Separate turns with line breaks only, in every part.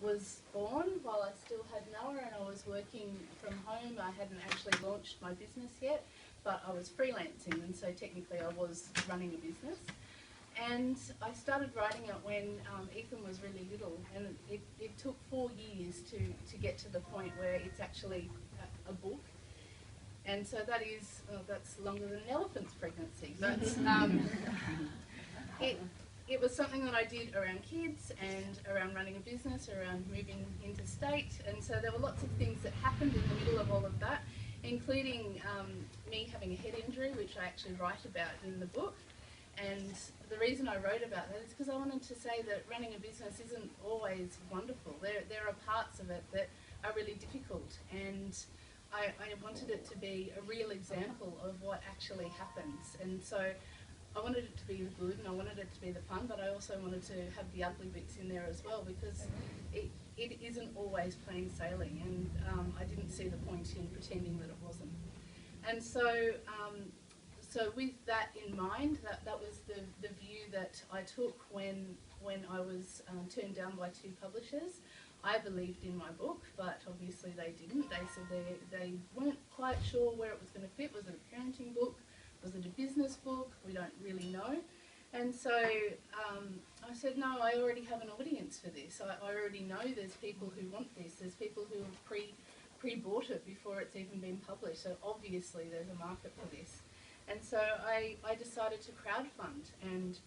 was born while I still had Noah, and I was working from home. I hadn't actually launched my business yet, but I was freelancing, and so technically I was running a business. And I started writing it when Ethan was really little, and it took 4 years to get to the point where it's actually a book. And so that is, that's longer than an elephant's pregnancy. But it was something that I did around kids and around running a business, around moving interstate. And so there were lots of things that happened in the middle of all of that, including me having a head injury, which I actually write about in the book. And the reason I wrote about that is because I wanted to say that running a business isn't always wonderful. There are parts of it that are really difficult, and I wanted it to be a real example of what actually happens. And so I wanted it to be the good and I wanted it to be the fun, but I also wanted to have the ugly bits in there as well, because it isn't always plain sailing, and I didn't see the point in pretending that it wasn't. And so so with that in mind, that was the view that I took when I was turned down by 2 publishers. I believed in my book, but obviously they didn't. They said they weren't quite sure where it was going to fit. Was it a parenting book? Was it a business book? We don't really know. And so I said, no, I already have an audience for this. I already know there's people who want this. There's people who have pre-bought it before it's even been published. So obviously there's a market for this. And so I decided to crowdfund. And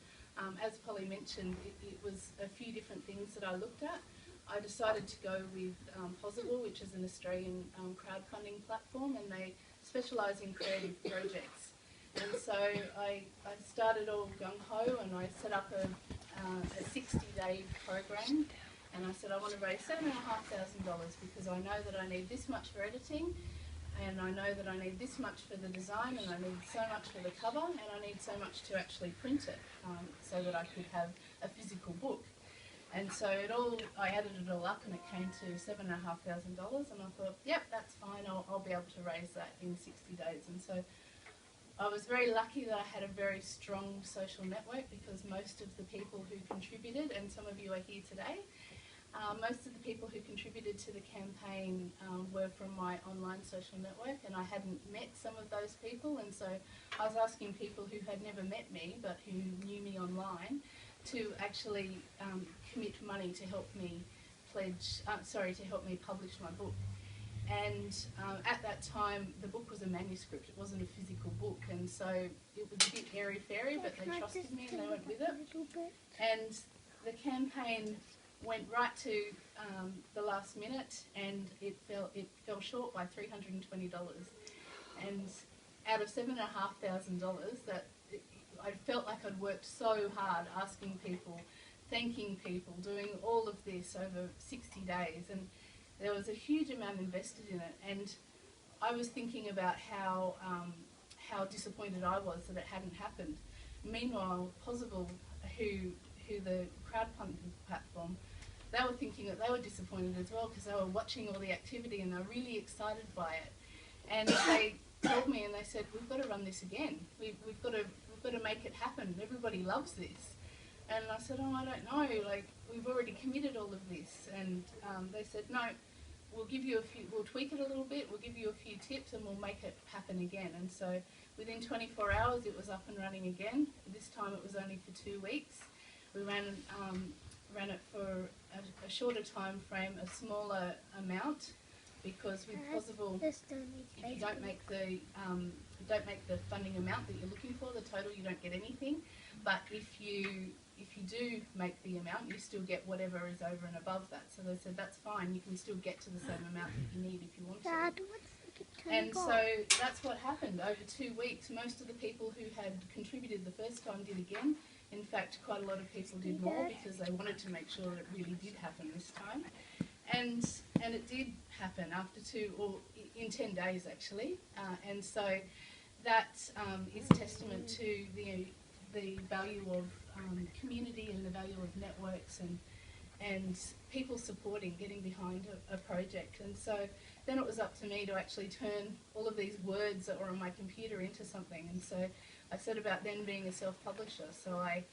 as Polly mentioned, it was a few different things that I looked at. I decided to go with Possible, which is an Australian crowdfunding platform, and they specialise in creative projects. And so I started all gung-ho, and I set up a 60-day program, and I said I want to raise $7,500 because I know that I need this much for editing, and I know that I need this much for the design, and I need so much for the cover, and I need so much to actually print it so that I could have a physical book. And so I added it all up, and it came to $7,500, and I thought, yep, that's fine, I'll be able to raise that in 60 days. And so I was very lucky that I had a very strong social network, because most of the people who contributed, and some of you are here today, most of the people who contributed to the campaign were from my online social network, and I hadn't met some of those people, and so I was asking people who had never met me but who knew me online to actually commit money to help me to help me publish my book. And at that time, the book was a manuscript, it wasn't a physical book, and so it was a bit airy-fairy, but they trusted me and they went with it. And the campaign went right to the last minute, and it fell short by $320. And out of $7,500, that I felt like I'd worked so hard asking people, thanking people, doing all of this over 60 days, and there was a huge amount invested in it. And I was thinking about how disappointed I was that it hadn't happened. Meanwhile, Possible, who the crowdfunding platform, they were thinking that they were disappointed as well, because they were watching all the activity and they were really excited by it. And they told me, and they said, we've got to run this again. We've got to make it happen. Everybody loves this. And I said, oh, I don't know, like, we've already committed all of this. And they said, no, we'll tweak it a little bit, we'll give you a few tips, and we'll make it happen again. And so within 24 hours it was up and running again. This time it was only for 2 weeks. We ran it for a shorter time frame, a smaller amount, because with Possible, if you don't make the funding amount that you're looking for, the total, you don't get anything. But if you do make the amount, you still get whatever is over and above that. So they said, that's fine, you can still get to the same amount that you need if you want to. And so that's what happened. Over 2 weeks, most of the people who had contributed the first time did again. In fact, quite a lot of people did more, because they wanted to make sure that it really did happen this time. And it did happen in 10 days actually. And so that is testament to the value of community and the value of networks and people supporting, getting behind a project. And so then it was up to me to actually turn all of these words that were on my computer into something. And so I set about then being a self-publisher. So I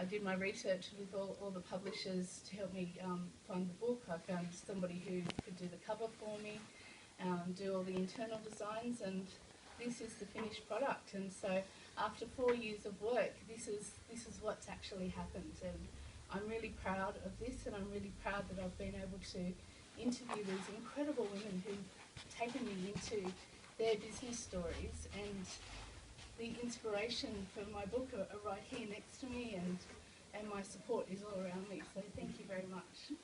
did my research with all the publishers to help me find the book. I found somebody who could do the cover for me, do all the internal designs, and this is the finished product. And so after 4 years of work, this is what's actually happened. And I'm really proud of this, and I'm really proud that I've been able to interview these incredible women who've taken me into their business stories, and the inspiration for my book are right here next to me, and my support is all around me. So thank you very much.